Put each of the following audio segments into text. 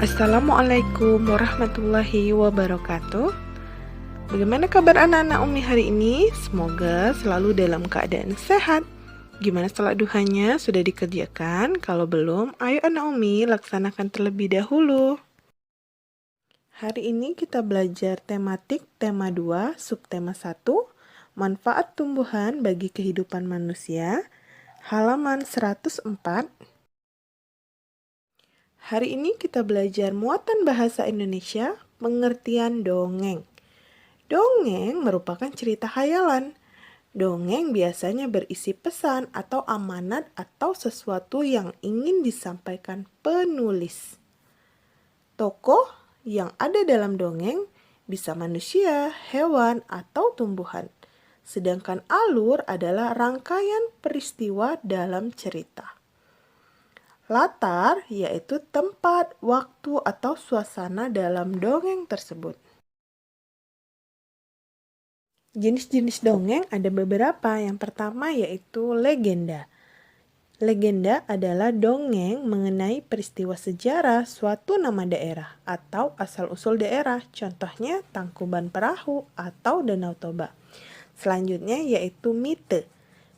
Assalamualaikum warahmatullahi wabarakatuh. Bagaimana kabar anak-anak Umi hari ini? Semoga selalu dalam keadaan sehat. Gimana salat duhanya? Sudah dikerjakan? Kalau belum, ayo anak Umi laksanakan terlebih dahulu. Hari ini kita belajar tematik tema 2, subtema 1, manfaat tumbuhan bagi kehidupan manusia, halaman 104. Hari ini kita belajar muatan bahasa Indonesia, pengertian dongeng. Dongeng merupakan cerita khayalan. Dongeng biasanya berisi pesan atau amanat atau sesuatu yang ingin disampaikan penulis. Tokoh yang ada dalam dongeng bisa manusia, hewan, atau tumbuhan. Sedangkan alur adalah rangkaian peristiwa dalam cerita. Latar yaitu tempat, waktu, atau suasana dalam dongeng tersebut. Jenis-jenis dongeng ada beberapa. Yang pertama yaitu legenda. Legenda adalah dongeng mengenai peristiwa sejarah suatu nama daerah atau asal-usul daerah. Contohnya Tangkuban Perahu atau Danau Toba. Selanjutnya yaitu mite.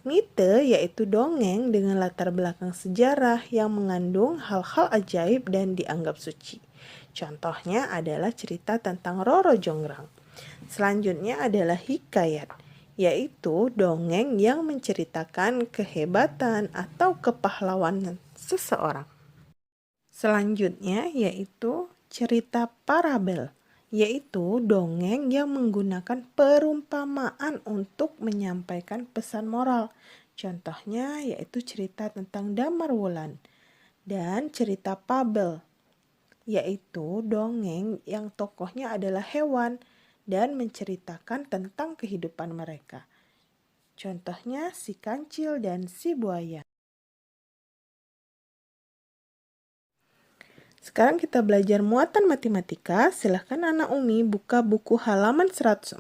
Mite yaitu dongeng dengan latar belakang sejarah yang mengandung hal-hal ajaib dan dianggap suci. Contohnya adalah cerita tentang Roro Jonggrang. Selanjutnya adalah hikayat, yaitu dongeng yang menceritakan kehebatan atau kepahlawanan seseorang. Selanjutnya yaitu cerita parabel, yaitu dongeng yang menggunakan perumpamaan untuk menyampaikan pesan moral. Contohnya yaitu cerita tentang Damar Wulan. Dan cerita fabel, yaitu dongeng yang tokohnya adalah hewan dan menceritakan tentang kehidupan mereka. Contohnya si kancil dan si buaya. Sekarang kita belajar muatan matematika. Silahkan anak Umi buka buku halaman 104.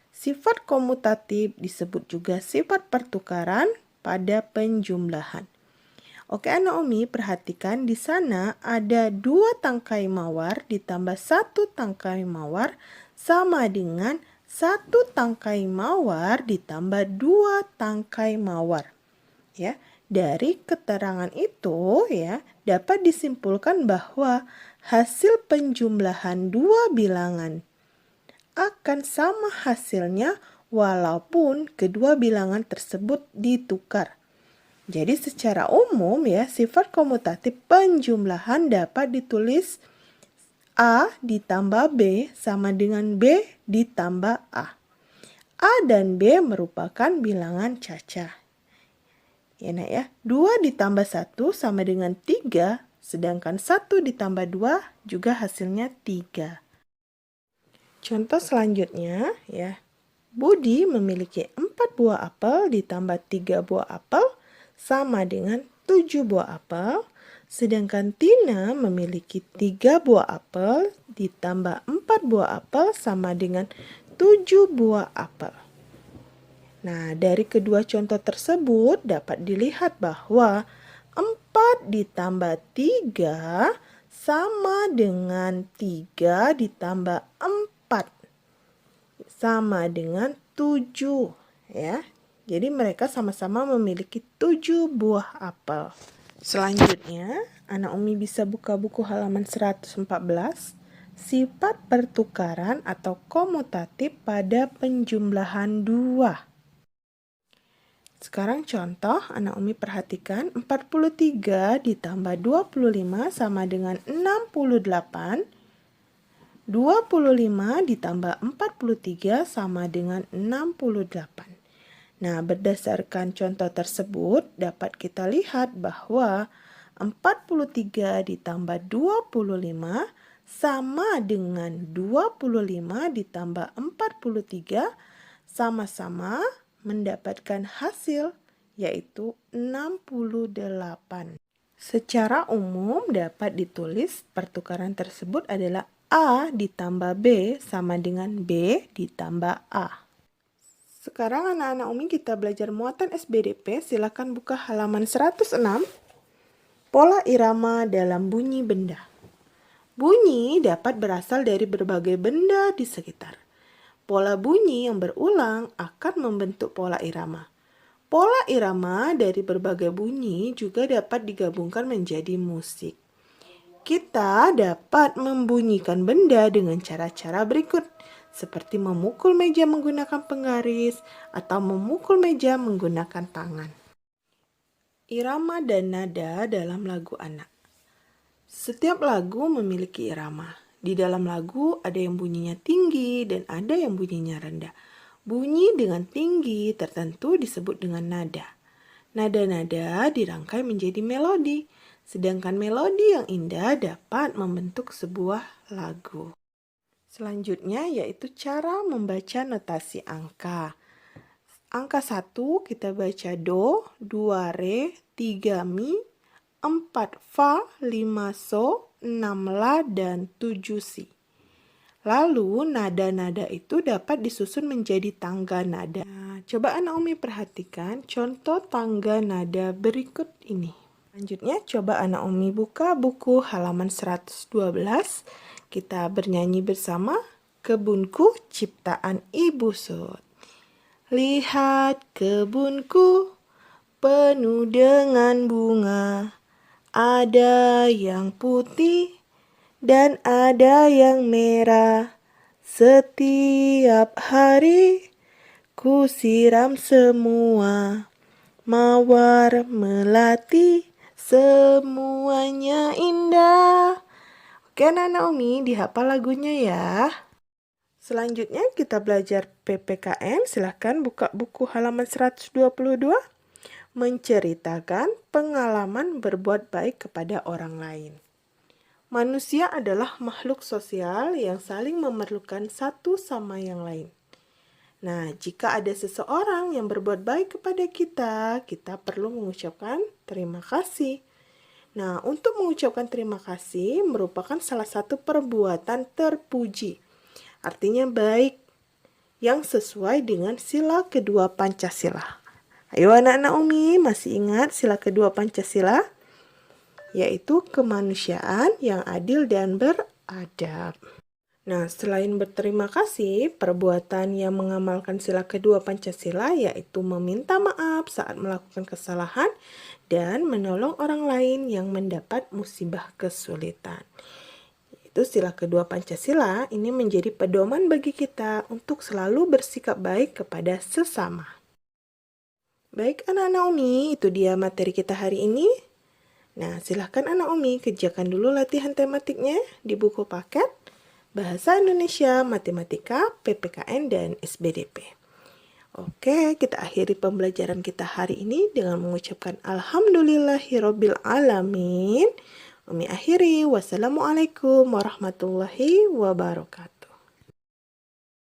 Sifat komutatif disebut juga sifat pertukaran pada penjumlahan. Oke anak Umi, perhatikan di sana ada 2 tangkai mawar ditambah 1 tangkai mawar sama dengan 1 tangkai mawar ditambah 2 tangkai mawar. Ya. Dari keterangan itu ya dapat disimpulkan bahwa hasil penjumlahan 2 bilangan akan sama hasilnya walaupun kedua bilangan tersebut ditukar. Jadi secara umum ya sifat komutatif penjumlahan dapat ditulis A ditambah B sama dengan B ditambah A. A dan B merupakan bilangan cacah. Ya nak ya, 2 ditambah 1 sama dengan 3, sedangkan 1 ditambah 2 juga hasilnya 3. Contoh selanjutnya ya, Budi memiliki 4 buah apel ditambah 3 buah apel sama dengan 7 buah apel, sedangkan Tina memiliki 3 buah apel ditambah 4 buah apel sama dengan 7 buah apel. Nah, dari kedua contoh tersebut dapat dilihat bahwa 4 ditambah 3 sama dengan 3 ditambah 4 sama dengan 7 ya. Jadi mereka sama-sama memiliki 7 buah apel. Selanjutnya, anak Umi bisa buka buku halaman 114. Sifat pertukaran atau komutatif pada penjumlahan 2. Sekarang contoh, anak Umi perhatikan 43 ditambah 25 sama dengan 68. 25 ditambah 43 sama dengan 68. Nah, berdasarkan contoh tersebut dapat kita lihat bahwa 43 ditambah 25 sama dengan 25 ditambah 43 sama-sama mendapatkan hasil yaitu 68. Secara umum dapat ditulis pertukaran tersebut adalah A ditambah B sama dengan B ditambah A. Sekarang anak-anak Umi kita belajar muatan SBDP. Silakan buka halaman 106. Pola irama dalam bunyi benda. Bunyi dapat berasal dari berbagai benda di sekitar. Pola bunyi yang berulang akan membentuk pola irama. Pola irama dari berbagai bunyi juga dapat digabungkan menjadi musik. Kita dapat membunyikan benda dengan cara-cara berikut, seperti memukul meja menggunakan penggaris atau memukul meja menggunakan tangan. Irama dan nada dalam lagu anak. Setiap lagu memiliki irama. Di dalam lagu ada yang bunyinya tinggi dan ada yang bunyinya rendah. Bunyi dengan tinggi tertentu disebut dengan nada. Nada-nada dirangkai menjadi melodi, sedangkan melodi yang indah dapat membentuk sebuah lagu. Selanjutnya yaitu cara membaca notasi angka. Angka 1 kita baca do, 2 re, 3 mi, 4 fa, 5 so, 6 la, dan 7 si. Lalu nada-nada itu dapat disusun menjadi tangga nada. Nah, coba Anak Umi perhatikan contoh tangga nada berikut ini. Selanjutnya coba Anak Umi buka buku halaman 112. Kita bernyanyi bersama Kebunku Ciptaan Ibu Sud. Lihat kebunku penuh dengan bunga, ada yang putih dan ada yang merah. Setiap hari ku siram semua, mawar melati semuanya indah. Oke Anak Umi, dihafal lagunya ya. Selanjutnya kita belajar PPKN. Silahkan buka buku halaman 122. Menceritakan pengalaman berbuat baik kepada orang lain. Manusia adalah makhluk sosial yang saling memerlukan satu sama yang lain. Nah, jika ada seseorang yang berbuat baik kepada kita perlu mengucapkan terima kasih. Nah, untuk mengucapkan terima kasih merupakan salah satu perbuatan terpuji. Artinya baik, yang sesuai dengan sila kedua Pancasila. Ayo anak-anak Umi, masih ingat sila kedua Pancasila? Yaitu kemanusiaan yang adil dan beradab. Nah, selain berterima kasih, perbuatan yang mengamalkan sila kedua Pancasila yaitu meminta maaf saat melakukan kesalahan dan menolong orang lain yang mendapat musibah kesulitan. Itu sila kedua Pancasila ini menjadi pedoman bagi kita untuk selalu bersikap baik kepada sesama. Baik anak-anak Umi, itu dia materi kita hari ini. Nah, silahkan anak Umi kerjakan dulu latihan tematiknya di buku paket Bahasa Indonesia, Matematika, PPKN, dan SBDP. Oke, kita akhiri pembelajaran kita hari ini dengan mengucapkan Alhamdulillahirabbil alamin. Umi akhiri. Wassalamualaikum warahmatullahi wabarakatuh.